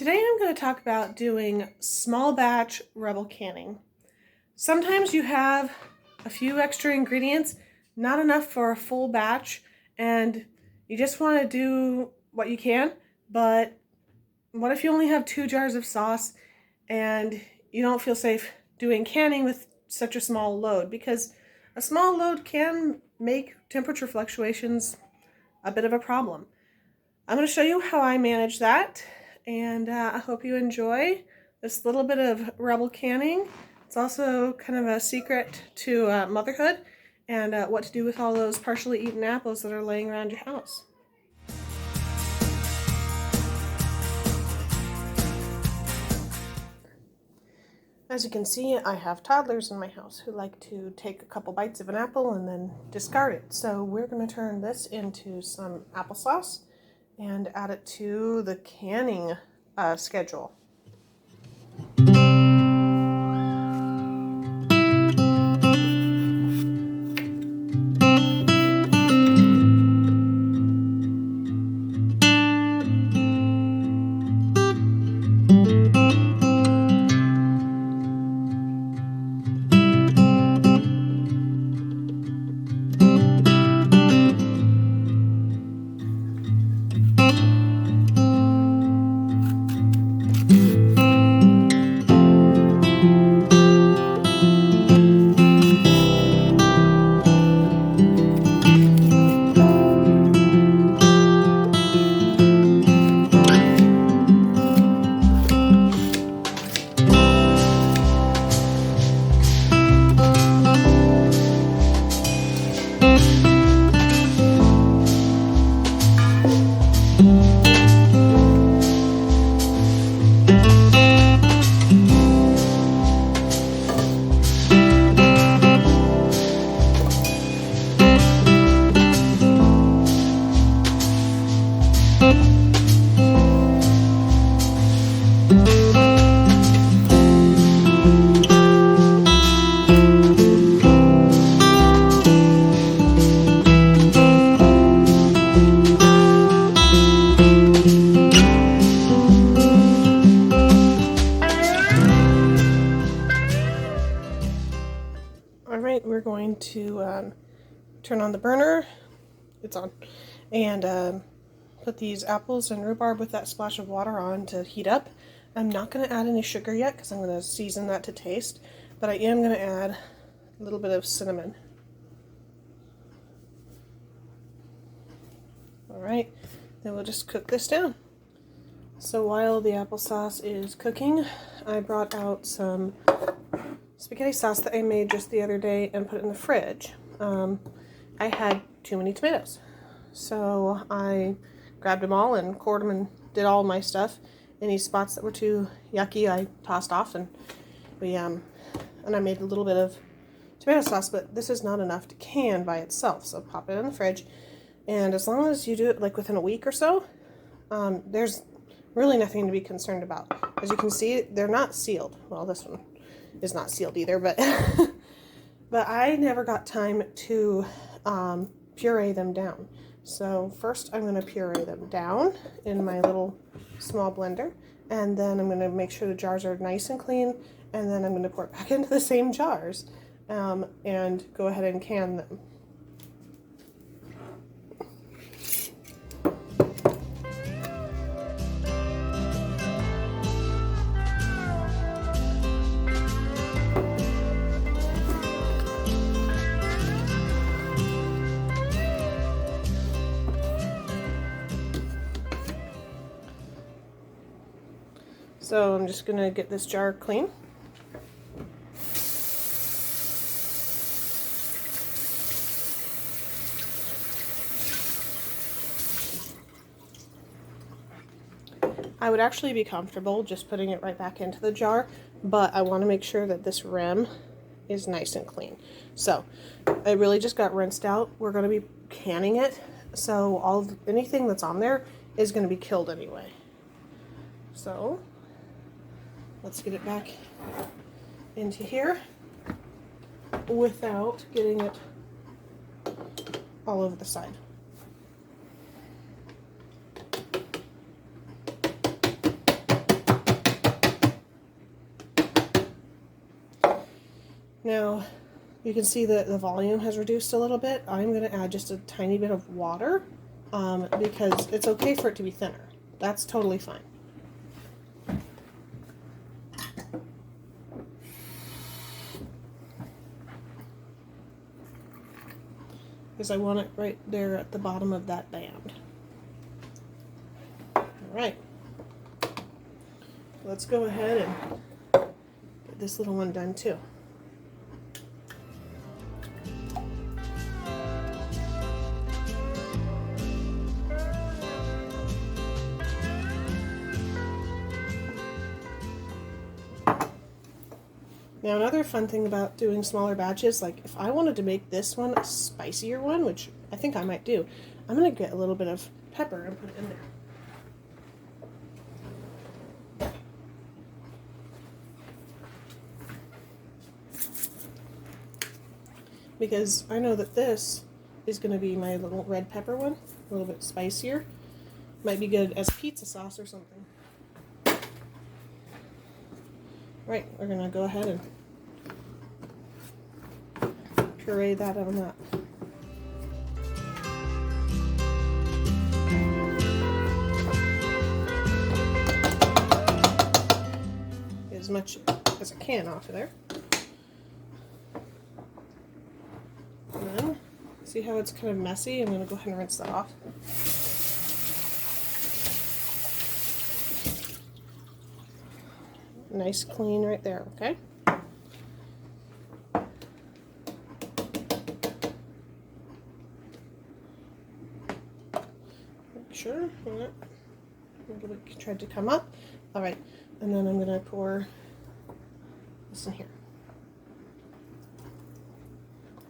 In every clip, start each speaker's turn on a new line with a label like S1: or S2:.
S1: Today I'm going to talk about doing small batch rebel canning. Sometimes you have a few extra ingredients, not enough for a full batch, and you just want to do what you can, but what if you only have 2 jars of sauce and you don't feel safe doing canning with such a small load? Because a small load can make temperature fluctuations a bit of a problem. I'm going to show you how I manage that, and I hope you enjoy this little bit of rebel canning. It's also kind of a secret to motherhood and what to do with all those partially eaten apples that are laying around your house. As you can see, I have toddlers in my house who like to take a couple bites of an apple and then discard it. So we're going to turn this into some applesauce and add it to the canning schedule. Alright, we're going to turn on the burner. It's on. And put these apples and rhubarb with that splash of water on to heat up. I'm not going to add any sugar yet because I'm going to season that to taste, but I am going to add a little bit of cinnamon. Alright, then we'll just cook this down. So while the applesauce is cooking, I brought out some spaghetti sauce that I made just the other day and put it in the fridge. I had too many tomatoes, so I grabbed them all and cored them and did all my stuff. Any spots that were too yucky I tossed off, and I made a little bit of tomato sauce, but this is not enough to can by itself, so pop it in the fridge. And as long as you do it like within a week or so, there's really nothing to be concerned about. As you can see, they're not sealed. Well, this one is not sealed either, but but I never got time to puree them down. So first I'm going to puree them down in my little small blender, and then I'm going to make sure the jars are nice and clean, and then I'm going to pour it back into the same jars and go ahead and can them. So I'm just going to get this jar clean. I would actually be comfortable just putting it right back into the jar, but I want to make sure that this rim is nice and clean. So it really just got rinsed out. We're going to be canning it, so anything that's on there is going to be killed anyway. So let's get it back into here without getting it all over the side. Now, you can see that the volume has reduced a little bit. I'm going to add just a tiny bit of water because it's okay for it to be thinner. That's totally fine. Because I want it right there at the bottom of that band. All right. Let's go ahead and get this little one done too. Now, another fun thing about doing smaller batches, like if I wanted to make this one a spicier one, which I think I might do, I'm going to get a little bit of pepper and put it in there. Because I know that this is going to be my little red pepper one, a little bit spicier. Might be good as pizza sauce or something. Right, we're going to go ahead and puree that on up. As much as I can off of there. And then, see how it's kind of messy? I'm going to go ahead and rinse that off. Nice clean right there, okay? Make sure it tried to come up. All right, and then I'm going to pour this in here.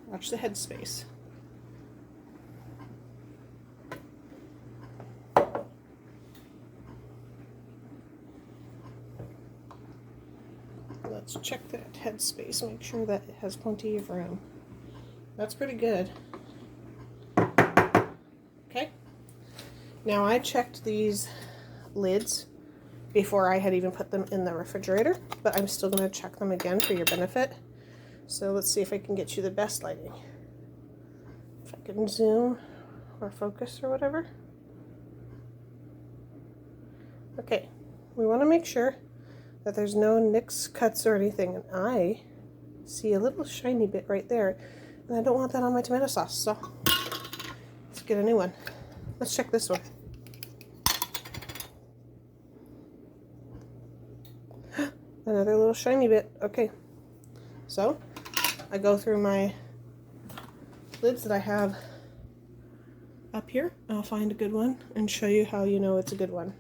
S1: Watch the headspace. Let's check that headspace, make sure that it has plenty of room. That's pretty good. Okay. Now I checked these lids before I had even put them in the refrigerator, but I'm still going to check them again for your benefit. So let's see if I can get you the best lighting. If I can zoom or focus or whatever. Okay, we want to make sure that there's no nicks, cuts, or anything, and I see a little shiny bit right there, and I don't want that on my tomato sauce, so let's get a new one. Let's check this one. Another little shiny bit. Okay, so I go through my lids that I have up here. I'll find a good one and show you how you know it's a good one.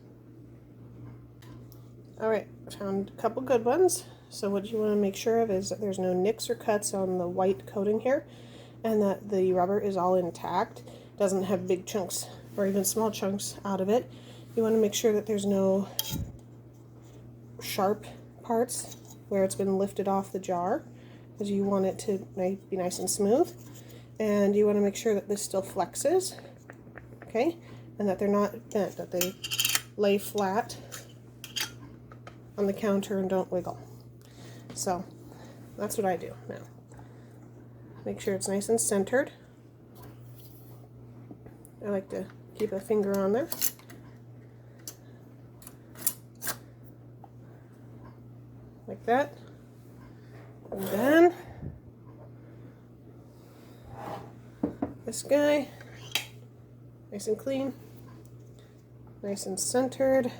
S1: Alright, I found a couple good ones. So what you want to make sure of is that there's no nicks or cuts on the white coating here, and that the rubber is all intact, doesn't have big chunks or even small chunks out of it. You want to make sure that there's no sharp parts where it's been lifted off the jar, because you want it to be nice and smooth. And you want to make sure that this still flexes, okay, and that they're not bent, that they lay flat on the counter and don't wiggle. So that's what I do now. Make sure it's nice and centered. I like to keep a finger on there. Like that. And then this guy, nice and clean, nice and centered.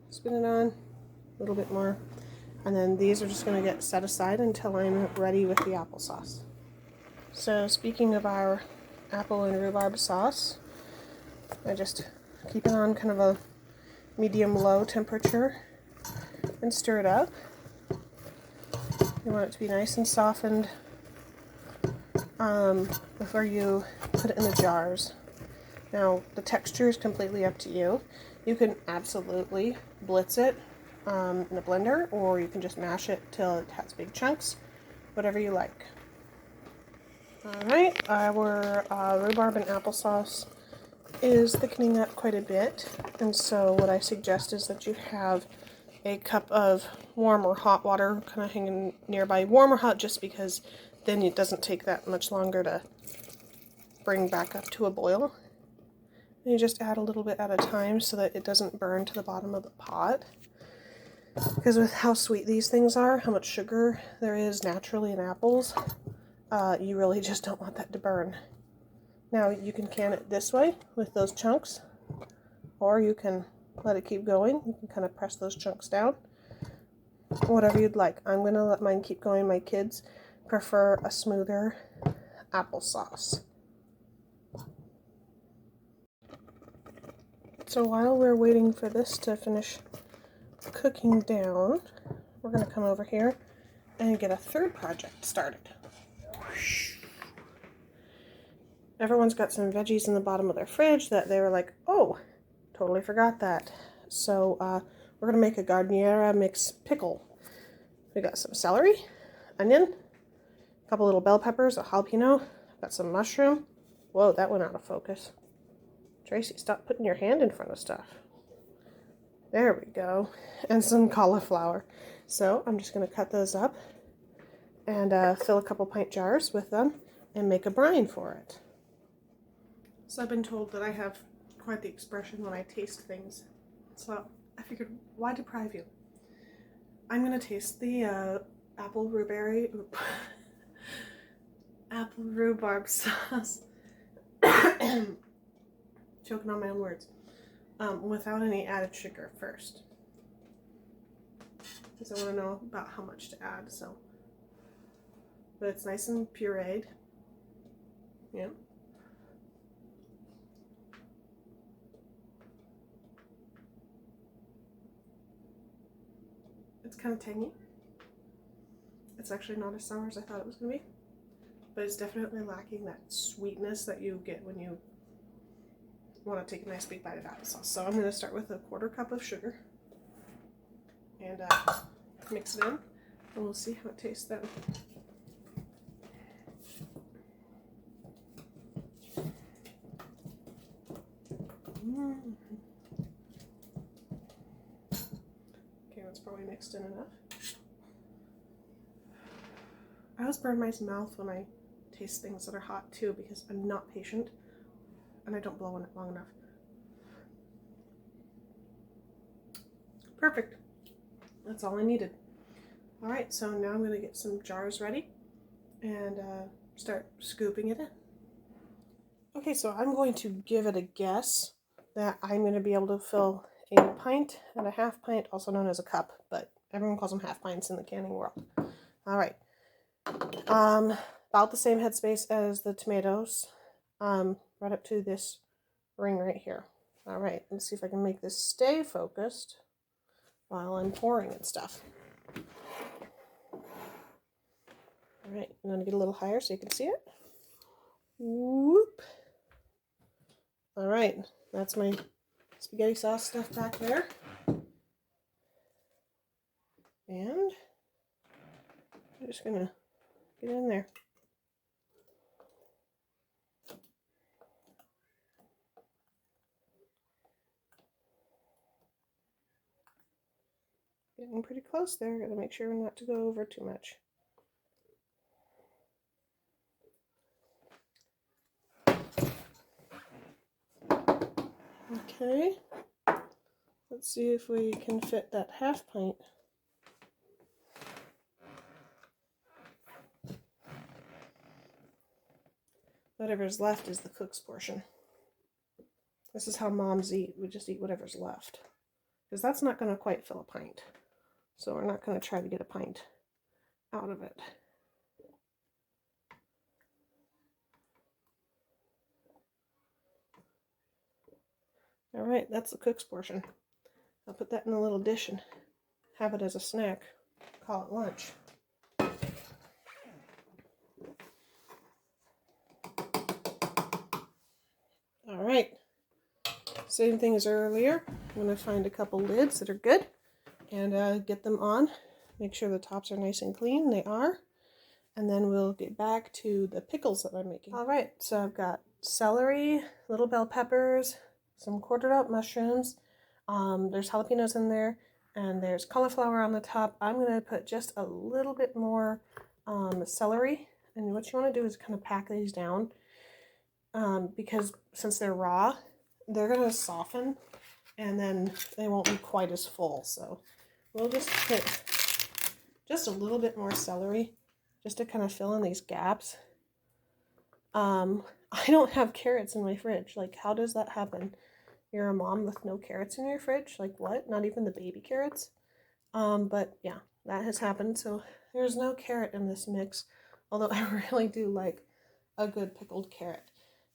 S1: Spin it on a little bit more, and then these are just going to get set aside until I'm ready with the applesauce. So speaking of our apple and rhubarb sauce, I just keep it on kind of a medium-low temperature and stir it up. You want it to be nice and softened before you put it in the jars. Now, the texture is completely up to you. You can absolutely blitz it in a blender, or you can just mash it till it has big chunks, whatever you like. Alright, our rhubarb and applesauce is thickening up quite a bit, and so what I suggest is that you have a cup of warm or hot water, kind of hanging nearby. Warm or hot just because then it doesn't take that much longer to bring back up to a boil. And you just add a little bit at a time so that it doesn't burn to the bottom of the pot. Because with how sweet these things are, how much sugar there is naturally in apples, you really just don't want that to burn. Now you can can it this way with those chunks, or you can let it keep going. You can kind of press those chunks down. Whatever you'd like. I'm going to let mine keep going. My kids prefer a smoother applesauce. So while we're waiting for this to finish cooking down, we're going to come over here and get a third project started. Everyone's got some veggies in the bottom of their fridge that they were like, oh, totally forgot that. So we're going to make a giardiniera mix pickle. We got some celery, onion, a couple little bell peppers, a jalapeno, got some mushroom. Whoa, that went out of focus. Tracy, stop putting your hand in front of stuff. There we go. And some cauliflower. So I'm just going to cut those up and fill a couple pint jars with them and make a brine for it. So I've been told that I have quite the expression when I taste things. So I figured, why deprive you? I'm going to taste the apple rhubarb sauce. Choking on my own words. Without any added sugar first. Because I want to know about how much to add, so. But it's nice and pureed. Yeah. It's kind of tangy. It's actually not as sour as I thought it was going to be. But it's definitely lacking that sweetness that you get when you want to take a nice big bite of applesauce. So I'm going to start with a 1/4 cup of sugar and mix it in, and we'll see how it tastes then. Okay, that's probably mixed in enough. I always burn my mouth when I taste things that are hot too, because I'm not patient and I don't blow on it long enough. Perfect. That's all I needed. Alright, so now I'm going to get some jars ready and start scooping it in. Okay, so I'm going to give it a guess that I'm going to be able to fill a pint and a half pint, also known as a cup, but everyone calls them half pints in the canning world. Alright. About the same headspace as the tomatoes, right up to this ring right here. Alright, let's see if I can make this stay focused while I'm pouring and stuff. Alright, I'm going to get a little higher so you can see it. Whoop. Alright, that's my spaghetti sauce stuff back there. And I'm just going to get in there. Getting pretty close there. Gotta make sure not to go over too much. Okay. Let's see if we can fit that half pint. Whatever's left is the cook's portion. This is how moms eat. We just eat whatever's left. Because that's not going to quite fill a pint. So we're not going to try to get a pint out of it. Alright, that's the cook's portion. I'll put that in a little dish and have it as a snack. Call it lunch. Alright, same thing as earlier. I'm going to find a couple lids that are good and get them on. Make sure the tops are nice and clean. They are. And then we'll get back to the pickles that I'm making. Alright, so I've got celery, little bell peppers, some quartered up mushrooms. There's jalapenos in there, and there's cauliflower on the top. I'm going to put just a little bit more celery, and what you want to do is kind of pack these down because since they're raw, they're going to soften and then they won't be quite as full. So we'll just put just a little bit more celery just to kind of fill in these gaps. I don't have carrots in my fridge. Like, how does that happen? You're a mom with no carrots in your fridge? Like, what? Not even the baby carrots? But yeah, that has happened. So there's no carrot in this mix, although I really do like a good pickled carrot.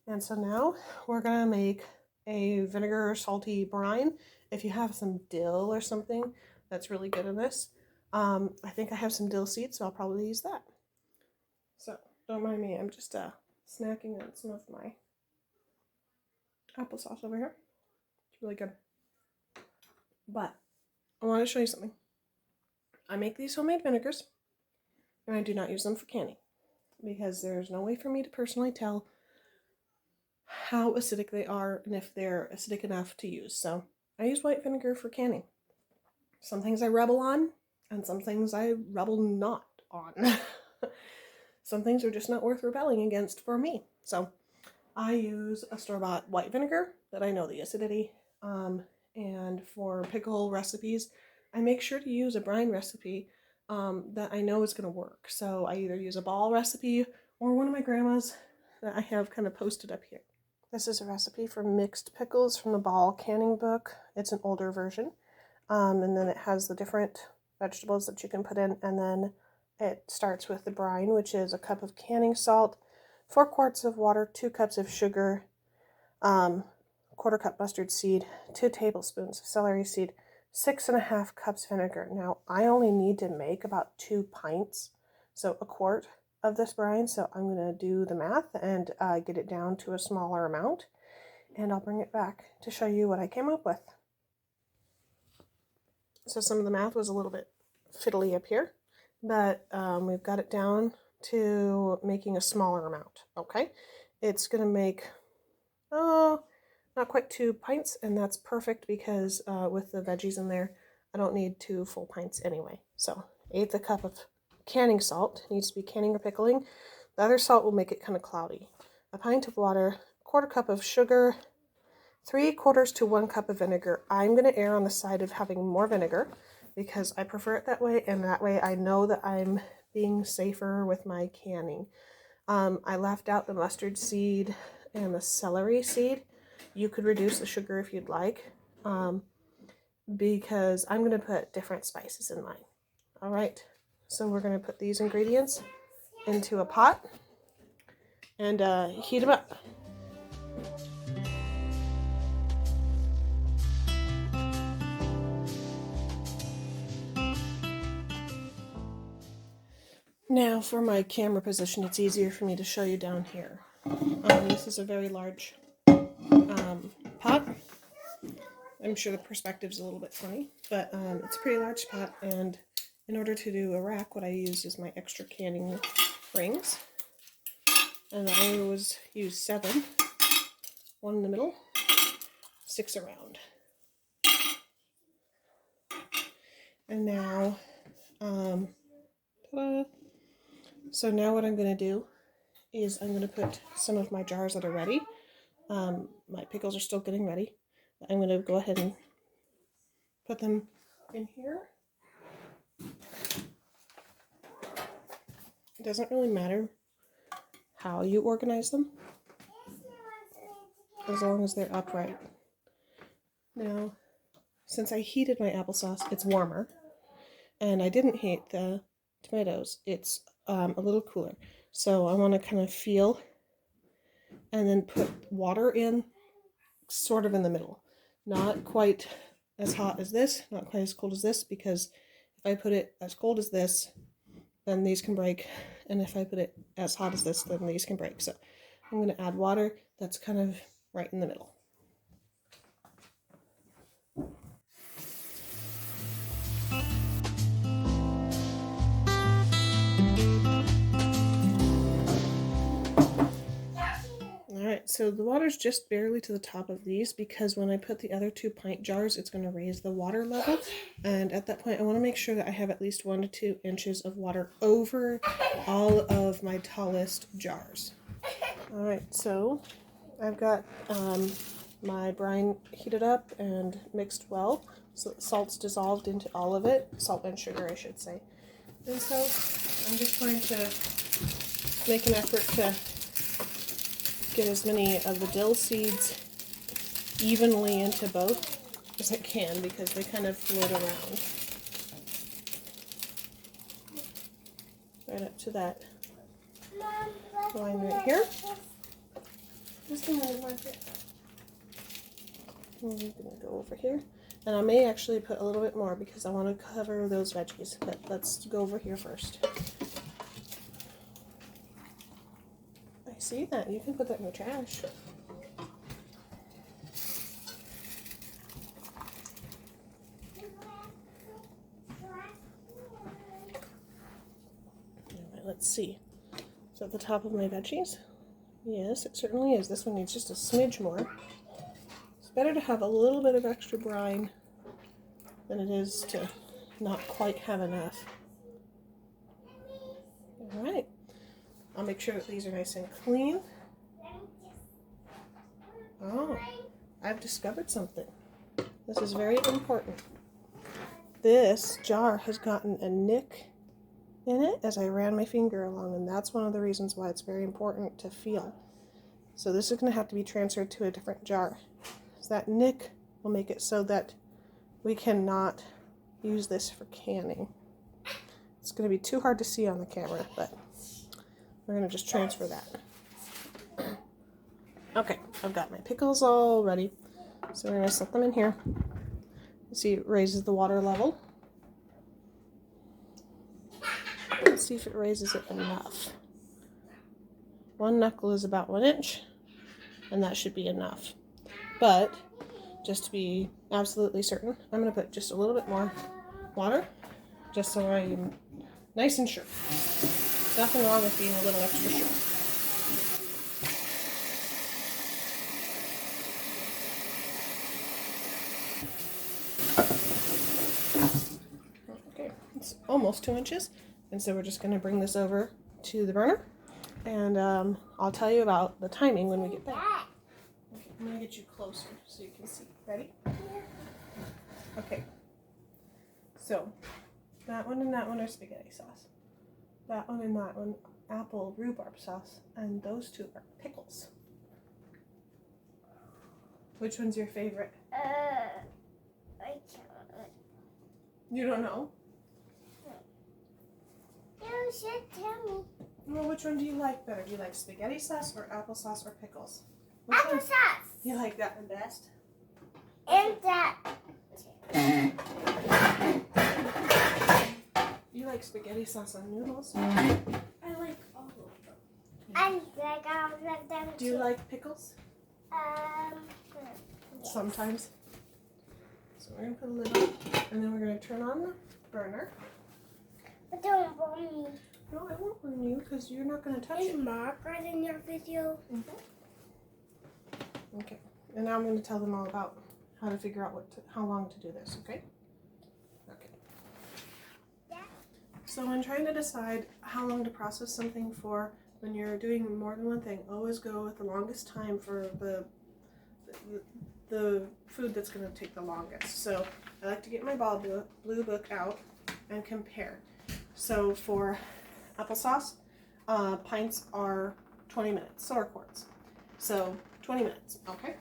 S1: And so now we're gonna make a vinegar salty brine. If you have some dill or something, that's really good in this. I think I have some dill seeds, so I'll probably use that. So don't mind me, I'm just snacking on some of my applesauce over here. It's really good. But I want to show you something. I make these homemade vinegars, and I do not use them for canning because there's no way for me to personally tell how acidic they are and if they're acidic enough to use. So I use white vinegar for canning. Some things I rebel on, and some things I rebel not on. Some things are just not worth rebelling against for me. So I use a store-bought white vinegar that I know the acidity. And for pickle recipes, I make sure to use a brine recipe that I know is going to work. So I either use a ball recipe or one of my grandma's that I have kind of posted up here. This is a recipe for mixed pickles from the Ball canning book. It's an older version. And then it has the different vegetables that you can put in. And then it starts with the brine, which is a cup of canning salt, 4 quarts of water, 2 cups of sugar, 1/4 cup mustard seed, 2 tablespoons of celery seed, 6.5 cups vinegar. Now, I only need to make about 2 pints, so a quart of this brine. So I'm going to do the math and get it down to a smaller amount, and I'll bring it back to show you what I came up with. So some of the math was a little bit fiddly up here, but we've got it down to making a smaller amount. Okay, it's going to make not quite 2 pints, and that's perfect because with the veggies in there, I don't need 2 full pints anyway. So 1/8 cup of canning salt. It needs to be canning or pickling. The other salt will make it kind of cloudy. A pint of water, 1/4 cup of sugar, 3/4 to 1 cup of vinegar. I'm going to err on the side of having more vinegar because I prefer it that way, and that way I know that I'm being safer with my canning. I left out the mustard seed and the celery seed. You could reduce the sugar if you'd like, because I'm going to put different spices in mine. All right, so we're going to put these ingredients into a pot and heat them up. Now for my camera position, it's easier for me to show you down here. This is a very large pot. I'm sure the perspective's a little bit funny, but it's a pretty large pot, and in order to do a rack, what I used is my extra canning rings, and I always use 7, 1 in the middle, 6 around. And now, ta-da! So now what I'm going to do is I'm going to put some of my jars that are ready. My pickles are still getting ready. I'm going to go ahead and put them in here. It doesn't really matter how you organize them, as long as they're upright. Now, since I heated my applesauce, it's warmer, and I didn't heat the tomatoes. It's a little cooler. So I want to kind of feel and then put water in sort of in the middle. Not quite as hot as this, not quite as cold as this, because if I put it as cold as this, then these can break. And if I put it as hot as this, then these can break. So I'm going to add water that's kind of right in the middle. Alright, so the water's just barely to the top of these because when I put the other 2 pint jars, it's going to raise the water level. And at that point, I want to make sure that I have at least 1 to 2 inches of water over all of my tallest jars. Alright, so I've got my brine heated up and mixed well. So the salt's dissolved into all of it. Salt and sugar, I should say. And so I'm just going to make an effort to get as many of the dill seeds evenly into both as I can because they kind of float around. Right up to that line right here. Just a minute, Margaret. I'm going to go over here. And I may actually put a little bit more because I want to cover those veggies. But let's go over here first. I see that. You can put that in the trash. Alright, let's see. Is that the top of my veggies? Yes, it certainly is. This one needs just a smidge more. It's better to have a little bit of extra brine than it is to not quite have enough. Alright. I'll make sure that these are nice and clean. Oh, I've discovered something. This is very important. This jar has gotten a nick in it as I ran my finger along, and that's one of the reasons why it's very important to feel. So this is going to have to be transferred to a different jar. So that nick will make it so that we cannot use this for canning. It's going to be too hard to see on the camera, but we're going to just transfer that. Okay, I've got my pickles all ready. So we're going to set them in here. You see it raises the water level. Let's see if it raises it enough. 1 knuckle is about 1 inch, and that should be enough. But just to be absolutely certain, I'm going to put just a little bit more water, just so I'm nice and sure. Nothing wrong with being a little extra sure. Okay, it's almost 2 inches, and so we're just going to bring this over to the burner, and I'll tell you about the timing when we get back. Okay, I'm going to get you closer so you can see. Ready? Okay, so that one and that one are spaghetti sauce. That one and that one, apple rhubarb sauce, and those 2 are pickles. Which one's your favorite?
S2: I can't.
S1: You don't know?
S2: You should tell me.
S1: Well, which one do you like better? Do you like spaghetti sauce or applesauce or pickles? Which one?
S2: Applesauce.
S1: You like that one best?
S2: And that.
S1: You like spaghetti sauce on noodles?
S2: I like all of them. I like all of them.
S1: Do you like pickles?
S2: Yes.
S1: Sometimes. So we're going to put a lid on, and then we're going to turn on the burner.
S2: But don't burn me.
S1: No, I won't burn you because you're not going to touch
S2: Is
S1: it.
S2: Margaret in your video?
S1: Okay, and now I'm going to tell them all about how to figure out how long to do this, okay? Okay.
S2: Yeah.
S1: So when trying to decide how long to process something for, when you're doing more than one thing, always go with the longest time for the food that's going to take the longest. So I like to get my blue book out and compare. So for applesauce, pints are 20 minutes, so are quarts. So 20 minutes, okay?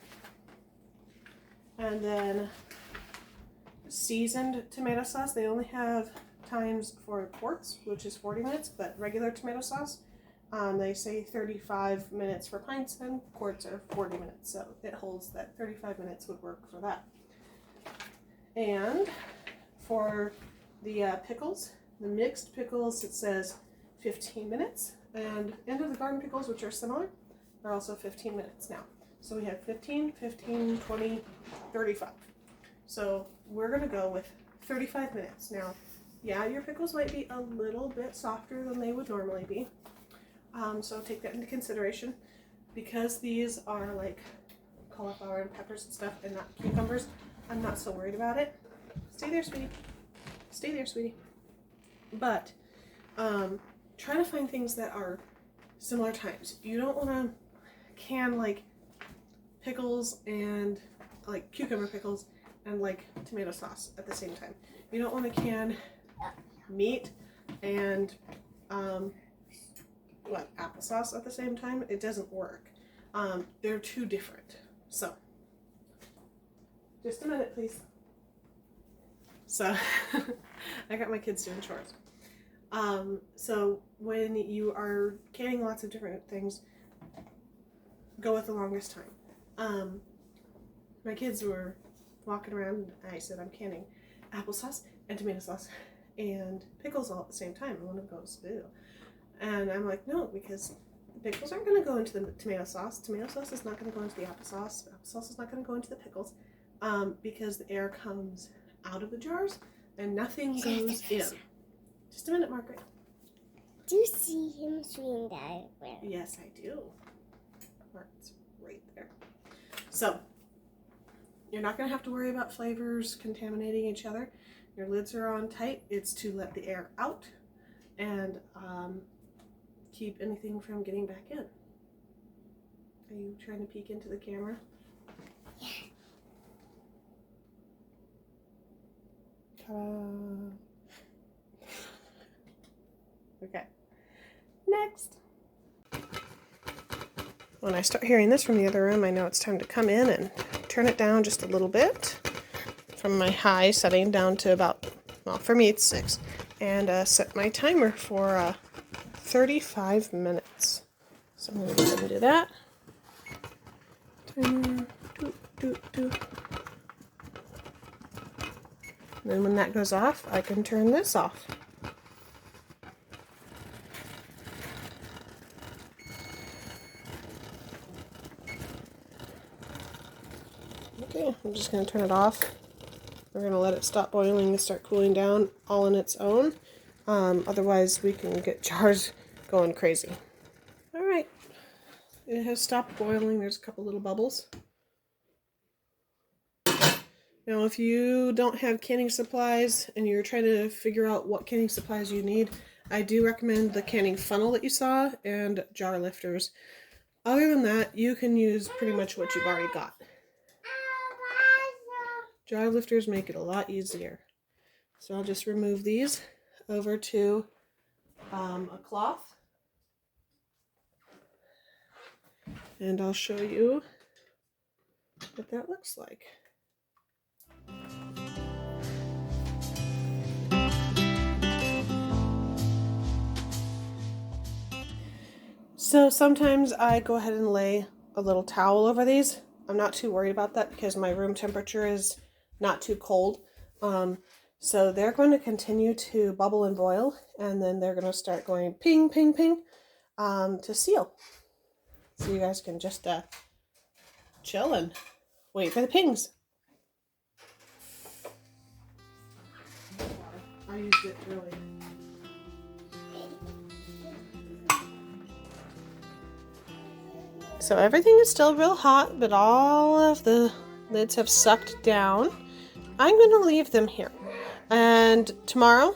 S1: And then seasoned tomato sauce, they only have times for quarts, which is 40 minutes, but regular tomato sauce, they say 35 minutes for pints and quarts are 40 minutes. So it holds that 35 minutes would work for that. And for the pickles, the mixed pickles, it says 15 minutes. And end of the garden pickles, which are similar, are also 15 minutes now. So we have 15, 15, 20, 35. So we're going to go with 35 minutes. Now, yeah, your pickles might be a little bit softer than they would normally be. So take that into consideration. because these are like cauliflower and peppers and stuff and not cucumbers, I'm not so worried about it. Stay there, sweetie. Stay there, sweetie. But try to find things that are similar types. You don't want to can like pickles and like cucumber pickles and like tomato sauce at the same time. You don't want to can meat and applesauce at the same time. It doesn't work. They're too different. So just a minute, please. So I got my kids doing chores. So when you are canning lots of different things, go with the longest time. My kids were walking around and I said, I'm canning applesauce and tomato sauce and pickles all at the same time. And one of them goes, ew. And I'm like, no, because the pickles aren't going to go into the tomato sauce. Tomato sauce is not going to go into the applesauce. Applesauce is not going to go into the pickles because the air comes out of the jars and nothing goes in. Just a minute, Margaret.
S2: Do you see him swinging that way?
S1: Yes, I do. Margaret's right there. So, you're not going to have to worry about flavors contaminating each other. Your lids are on tight. It's to let the air out and keep anything from getting back in. Are you trying to peek into the camera?
S2: Yeah.
S1: Okay. Next. When I start hearing this from the other room, I know it's time to come in and turn it down just a little bit from my high setting down to about, well, for me it's 6, and set my timer for 35 minutes. So I'm going to go ahead and do that. Timer, do. And then when that goes off, I can turn this off. Okay, I'm just going to turn it off. We're going to let it stop boiling and start cooling down all on its own. Otherwise, we can get jars going crazy. All right. It has stopped boiling. There's a couple little bubbles. Now, if you don't have canning supplies and you're trying to figure out what canning supplies you need, I do recommend the canning funnel that you saw and jar lifters. Other than that, you can use pretty much what you've already got. Jar lifters make it a lot easier. So I'll just remove these over to a cloth. And I'll show you what that looks like. So sometimes I go ahead and lay a little towel over these. I'm not too worried about that because my room temperature is not too cold. So they're going to continue to bubble and boil, and then they're going to start going ping, ping, ping to seal. So you guys can just chill and wait for the pings. I used it earlier. So everything is still real hot, but all of the lids have sucked down. I'm going to leave them here. And tomorrow,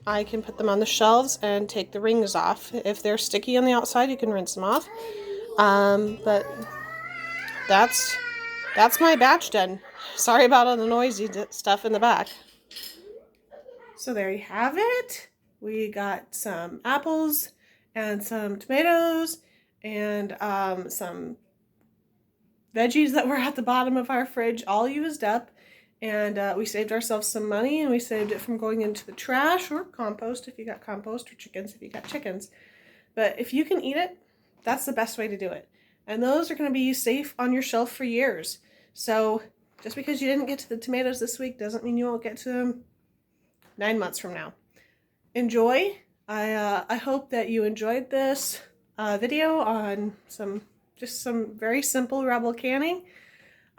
S1: I can put them on the shelves and take the rings off. If they're sticky on the outside, you can rinse them off. But that's my batch done. Sorry about all the noisy stuff in the back. So there you have it. We got some apples and some tomatoes and some veggies that were at the bottom of our fridge all used up. And we saved ourselves some money, and we saved it from going into the trash or compost if you got compost, or chickens if you got chickens. But if you can eat it, that's the best way to do it. And those are going to be safe on your shelf for years. So just because you didn't get to the tomatoes this week doesn't mean you won't get to them 9 months from now. Enjoy. I hope that you enjoyed this video on some very simple Rebel canning.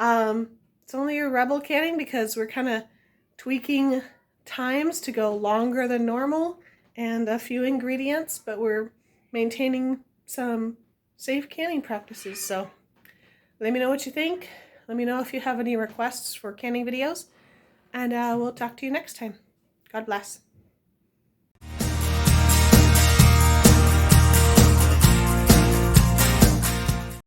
S1: It's only a Rebel canning because we're kind of tweaking times to go longer than normal and a few ingredients, but we're maintaining some safe canning practices. So let me know what you think. Let me know if you have any requests for canning videos. And we'll talk to you next time. God bless.